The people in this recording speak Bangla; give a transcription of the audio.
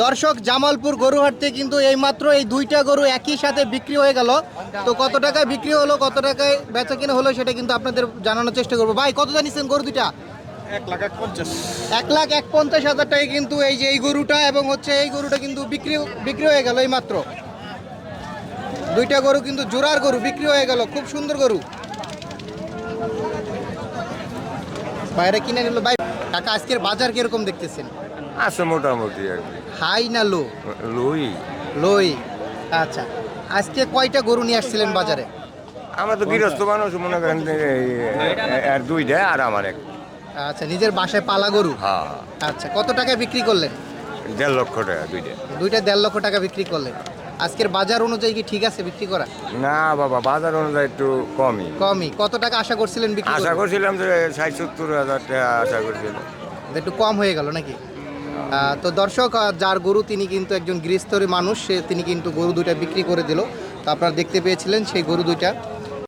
দর্শক, জামালপুর গরুহাট থেকে কিন্তু এইমাত্র এই দুইটা গরু একই সাথে বিক্রি হয়ে গেল। তো কত টাকায় বিক্রি হলো, কত টাকায় বেচা কিনা হলো সেটা কিন্তু আপনাদের জানানোর চেষ্টা করবো। ভাই, কত জানিয়েছেন গরু দুইটা? 1,50,000 টাকায় কিন্তু এই যে এই গরুটা এবং হচ্ছে এই গরুটা কিন্তু বিক্রি হয়ে গেল এইমাত্র। দুইটা গরু কিন্তু জোড়ার গরু বিক্রি হয়ে গেল, খুব সুন্দর গরু। বাইরে কিনে নিল। ভাই টাকা আজকের বাজার কিরকম দেখতেছেন? আছে মোটামুটি আর কি। হাই না লো? লুই লোই। আচ্ছা, আজকে কয়টা গরু নিয়ে আসছিলেন বাজারে? আমরা তো গৃহস্থ মানুষ, মনে করেন যে আর দুইটা আর আমার এক। আচ্ছা, নিজের বাসায় পালা গরু। হ্যাঁ, আচ্ছা, কত টাকায় বিক্রি করলেন? 1.5 লক্ষ টাকা দুইটা। দুইটা 1.5 লক্ষ টাকা বিক্রি করলেন। আজকের বাজার অনুযায়ী কি ঠিক আছে বিক্রি করা? না বাবা, বাজার অনুযায়ী একটু কমই। কমই। কত টাকা আশা করছিলেন বিক্রি আশা করবেন? করছিলাম যে 60-70 হাজার টাকা আশা করছিলাম। একটু কম হয়ে গেল নাকি? তো দর্শক, যার গরু তিনি কিন্তু একজন গৃহস্থরী মানুষ, তিনি কিন্তু গরু দুইটা বিক্রি করে দিল। তো আপনারা দেখতে পেয়েছিলেন সেই গরু দুইটা।